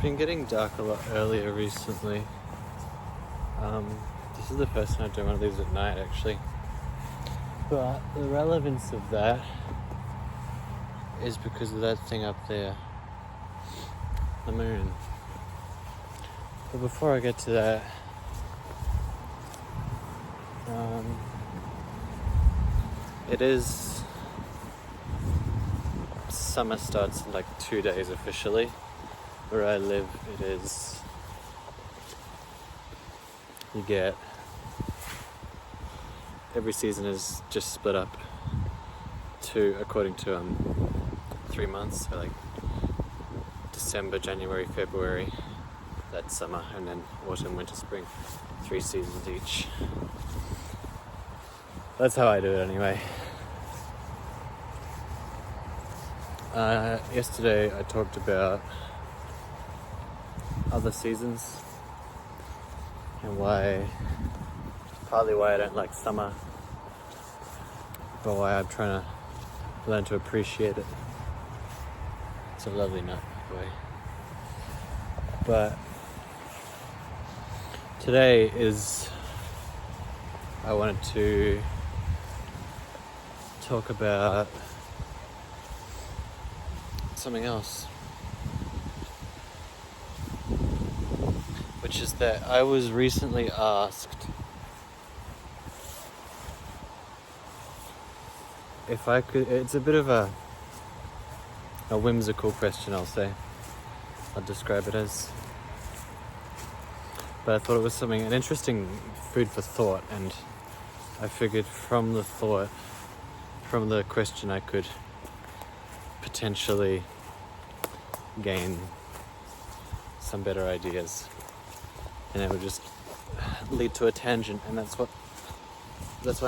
been getting dark a lot earlier recently. This is the first time I've done one of these at night, actually. But the relevance of that is because of that thing up there, the moon. But before I get to that, it is summer starts in like 2 days officially. Where I live, it is, you get, every season is just split up to, according to 3 months, so like December, January, February, that's summer, and then autumn, winter, spring, 3 seasons each. That's how I do it anyway. Yesterday I talked about other seasons and partly why I don't like summer, but why I'm trying to learn to appreciate it. It's a lovely night, by the way. But today I wanted to talk about something else, which is that I was recently asked if I could, it's a bit of a whimsical question, I'll describe it as, but I thought it was an interesting food for thought, and I figured from the question I could potentially gain some better ideas, and it would just lead to a tangent, and that's why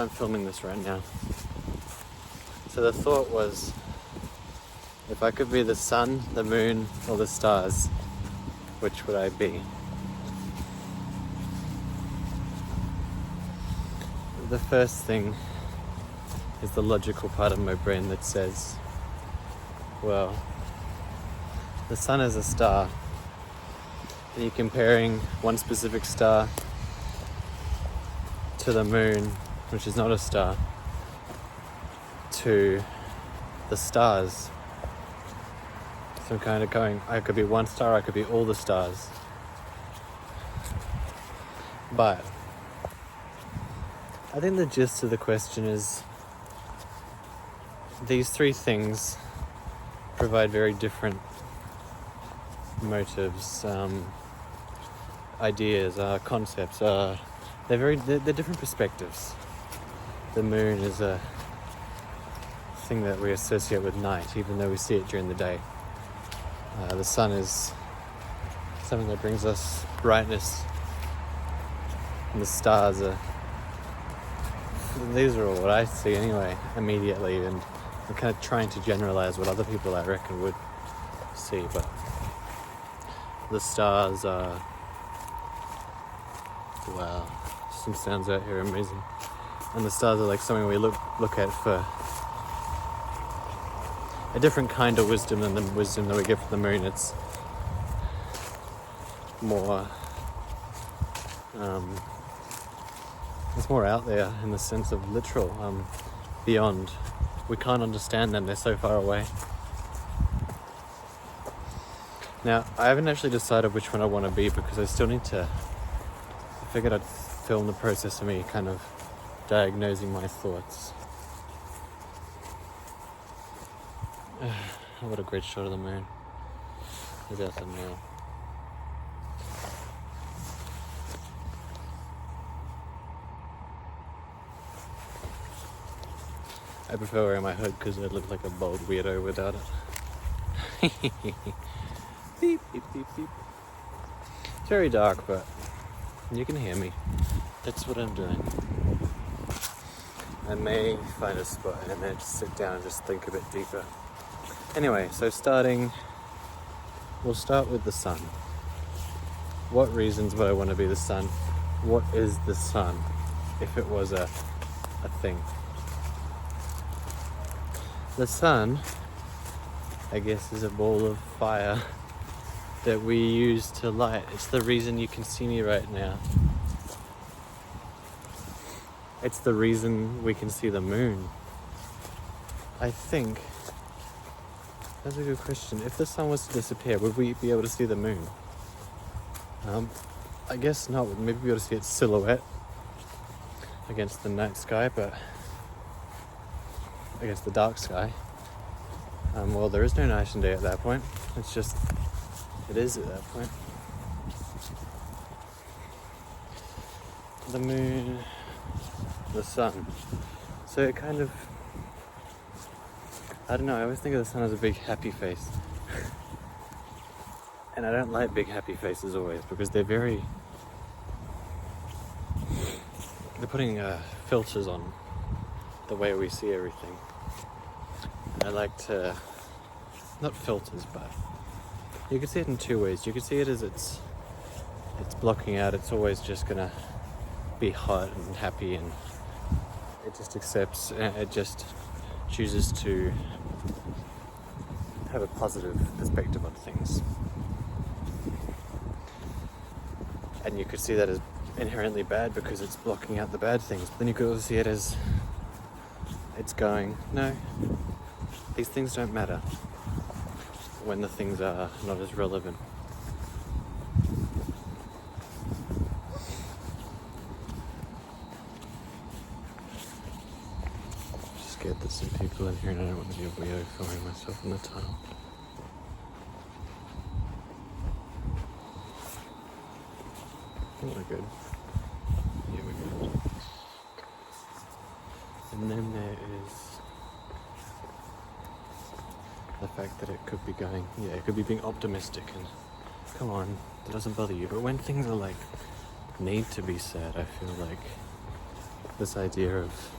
I'm filming this right now. So the thought was, if I could be the sun, the moon, or the stars, which would I be? The first thing is the logical part of my brain that says, well, the sun is a star, and you're comparing one specific star to the moon, which is not a star, to the stars. So I'm kind of going, I could be one star, I could be all the stars. But I think the gist of the question is, these three things provide very different motives, ideas, concepts. They're different perspectives. The moon is a thing that we associate with night, even though we see it during the day. The sun is something that brings us brightness, and the stars these are all what I see anyway, immediately, and I'm kind of trying to generalize what other people I reckon would see, but the stars are, wow, some sounds out here amazing, and the stars are like something we look at for a different kind of wisdom than the wisdom that we get from the moon. It's more out there in the sense of literal, beyond. We can't understand them, they're so far away. Now, I haven't actually decided which one I want to be, because I still need to, I figured I'd film the process of me kind of diagnosing my thoughts. What a great shot of the moon. Is that thumbnail? I prefer wearing my hood because I look like a bald weirdo without it. Beep, beep, beep, beep. It's very dark, but you can hear me. That's what I'm doing. I may find a spot and then just sit down and just think a bit deeper. Anyway, so we'll start with the sun. What reasons would I want to be the sun? What is the sun, if it was a thing? The sun, I guess, is a ball of fire that we use to light. It's the reason you can see me right now. It's the reason we can see the moon. I think that's a good question. If the sun was to disappear, would we be able to see the moon? I guess not. We'd maybe be able to see its silhouette against the night sky, but against the dark sky. Well, there is no night and day at that point. It's just, it is at that point. The moon, the sun. So it kind of, I don't know, I always think of the sun as a big happy face. And I don't like big happy faces always because they're putting filters on the way we see everything. And I like to, not filters, but you can see it in two ways. You can see it as it's blocking out, it's always just gonna be hot and happy, and it just accepts, it just chooses to have a positive perspective on things. And you could see that as inherently bad because it's blocking out the bad things. But then you could also see it as it's going, no, these things don't matter when the things are not as relevant. I'm scared there's some people in here and I don't want to be a weirdo filming myself in the tunnel. I think we're good. Yeah, we're good. And then there is the fact that it could be going, yeah, it could be being optimistic and come on, that doesn't bother you. But when things are like, need to be said, I feel like this idea of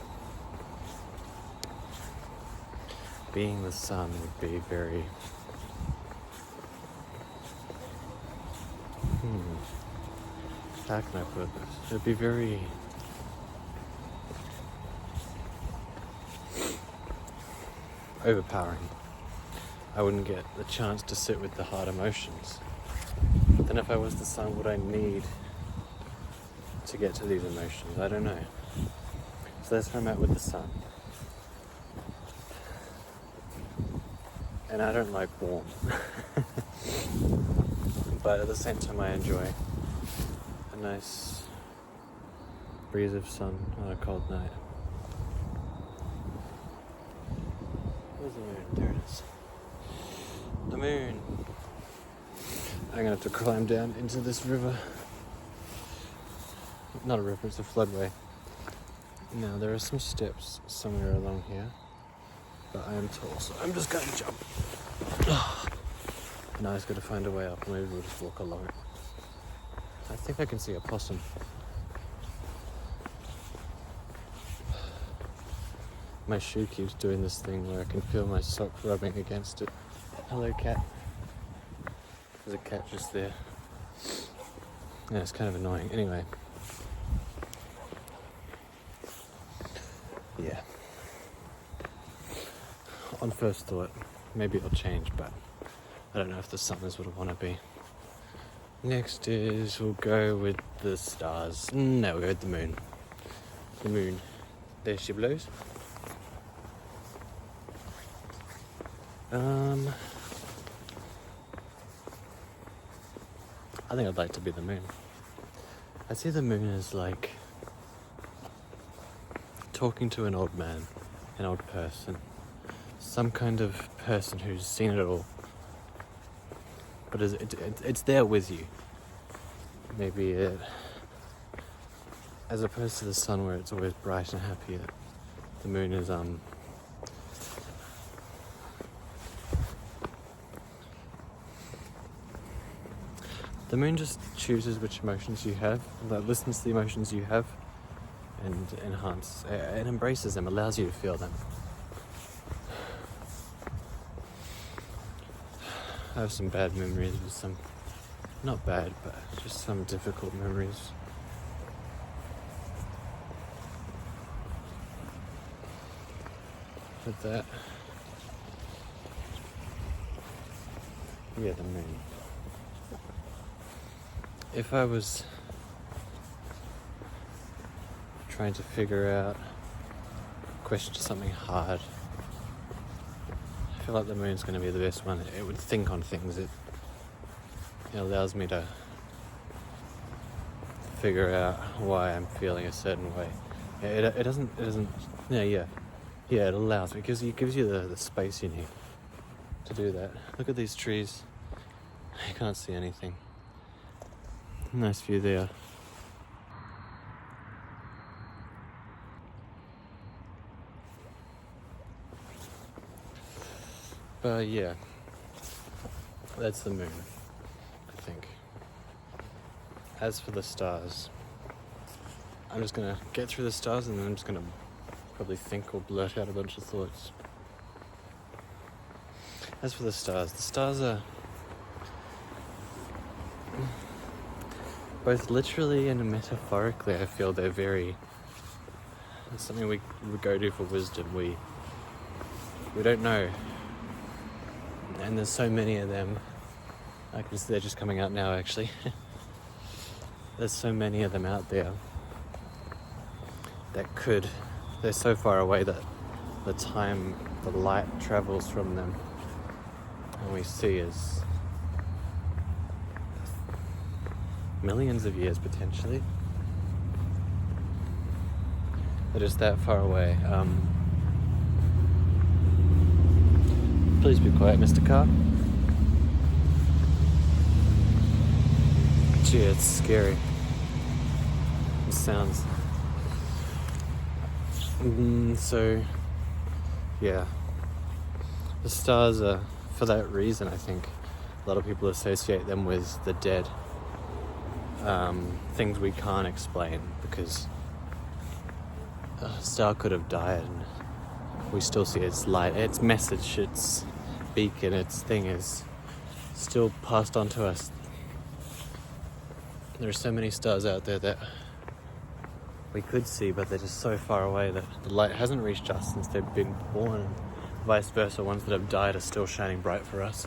being the sun would be very, how can I put this? It'd be very overpowering. I wouldn't get the chance to sit with the hard emotions. But then if I was the sun, would I need to get to these emotions? I don't know. So that's where I'm at with the sun. And I don't like warm. But at the same time I enjoy a nice breeze of sun on a cold night. Where's the moon? There it is. The moon. I'm gonna have to climb down into this river. Not a river, it's a floodway. Now there are some steps somewhere along here, but I am tall, so I'm just gonna jump. Now I just gotta find a way up, maybe we'll just walk along it. I think I can see a possum. My shoe keeps doing this thing where I can feel my sock rubbing against it. Hello, cat. There's a cat just there. Yeah, it's kind of annoying. Anyway. Yeah. On first thought, maybe it'll change, but I don't know if the sun is what I want to be. Next is, we'll go with the stars. No, we'll go with the moon. The moon. There she blows. I think I'd like to be the moon. I see the moon as like talking to an old man, an old person, some kind of person who's seen it all, but it's there with you. Maybe it, as opposed to the sun where it's always bright and happy, the moon is the moon just chooses which emotions you have, like listens to the emotions you have, and it embraces them, allows you to feel them. I have some bad memories with some, not bad, but just some difficult memories. With that. Yeah, the moon. if I was trying to figure out, question something hard, I feel like the moon's going to be the best one. It would think on things. It allows me to figure out why I'm feeling a certain way. It doesn't. Yeah. It allows, because it gives you the space you need to do that. Look at these trees. You can't see anything. Nice view there. But yeah, that's the moon, I think. As for the stars, I'm just gonna get through the stars and then I'm just gonna probably think or blurt out a bunch of thoughts. As for the stars are both literally and metaphorically, I feel they're very, it's something we go to for wisdom. We don't know. And there's so many of them. I can see they're just coming out now, actually. There's so many of them out there that they're so far away that the light travels from them and we see is millions of years potentially. They're just that far away. Please be quiet, Mr. Car. Gee, it's scary. The sounds. So, yeah. The stars are, for that reason, I think, a lot of people associate them with the dead. Things we can't explain, because a star could have died and we still see its light, its message, its beacon, its thing is still passed on to us. There are so many stars out there that we could see, but they're just so far away that the light hasn't reached us since they've been born, and vice versa. Ones that have died are still shining bright for us,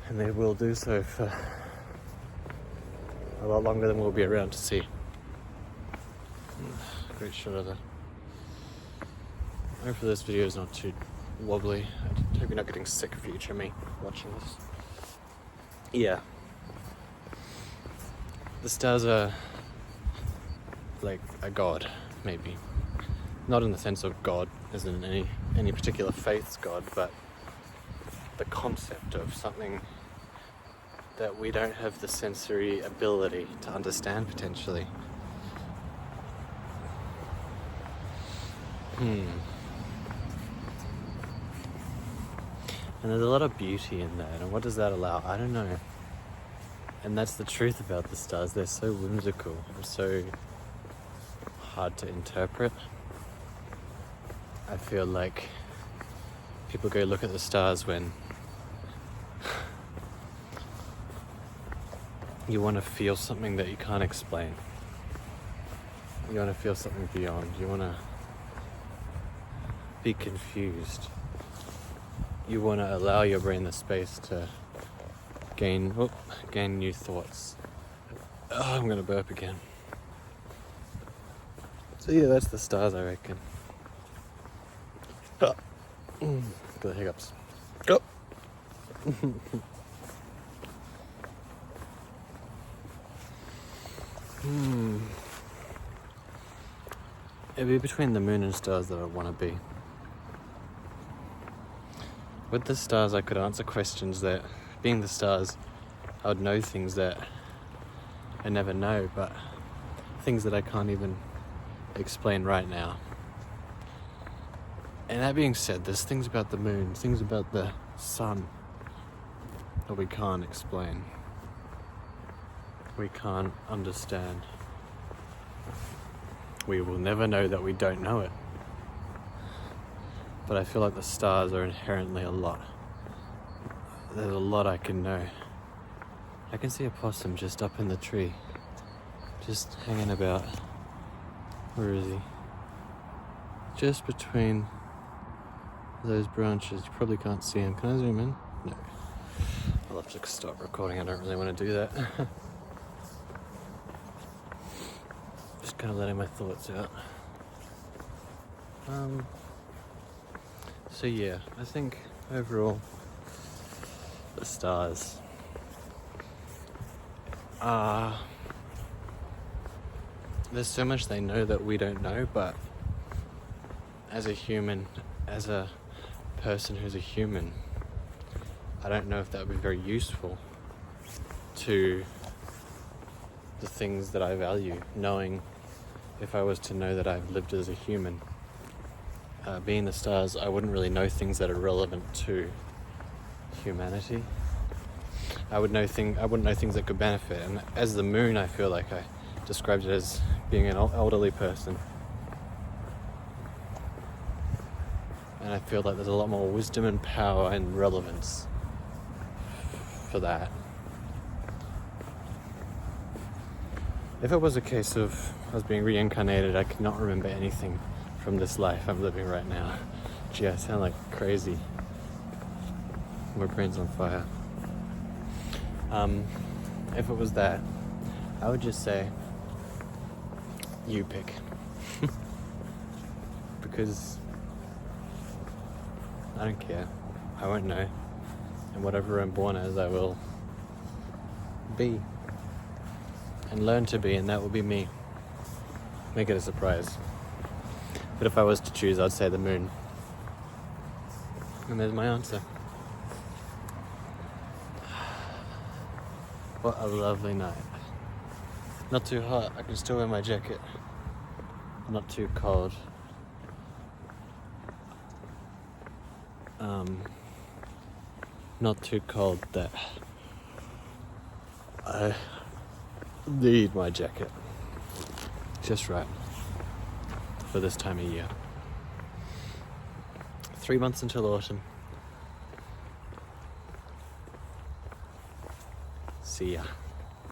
and they will do so for a lot longer than we'll be around to see. Great shot of that. Hopefully this video is not too wobbly. I hope you're not getting sick, future me, watching this. Yeah. The stars are like a god, maybe. Not in the sense of God, as in any particular faith's God, but the concept of something that we don't have the sensory ability to understand, potentially. And there's a lot of beauty in that, and what does that allow? I don't know. And that's the truth about the stars. They're so whimsical. They're so hard to interpret. I feel like people go look at the stars when you want to feel something that you can't explain. You want to feel something beyond. You want to be confused. You want to allow your brain the space to gain new thoughts. Oh, I'm going to burp again. So yeah, that's the stars, I reckon. Got the hiccups. Go. It'd be between the moon and stars that I want to be. With the stars, I could answer questions that, being the stars, I would know things that I never know, but things that I can't even explain right now. And that being said, there's things about the moon, things about the sun that we can't explain. We can't understand. We will never know that we don't know it. But I feel like the stars are inherently a lot. There's a lot I can know. I can see a possum just up in the tree, just hanging about. Where is he? Just between those branches. You probably can't see him. Can I zoom in? No. I'll have to stop recording. I don't really want to do that. Just kind of letting my thoughts out. So yeah, I think overall, the stars are... There's so much they know that we don't know, but as a human, as a person who's a human, I don't know if that would be very useful to the things that I value, knowing if I was to know that I've lived as a human. Being the stars, I wouldn't really know things that are relevant to humanity. I wouldn't know things that could benefit. And as the moon, I feel like I described it as being an elderly person. And I feel like there's a lot more wisdom and power and relevance for that. If it was a case of I was being reincarnated, I could not remember anything from this life I'm living right now. Gee, I sound like crazy. My brain's on fire. If it was that, I would just say, you pick. Because I don't care. I won't know. And whatever I'm born as, I will be. And learn to be, and that will be me. Make it a surprise. But if I was to choose, I'd say the moon. And there's my answer. What a lovely night. Not too hot, I can still wear my jacket. Not too cold. Not too cold that I need my jacket. Just right for this time of year. 3 months until autumn. See ya.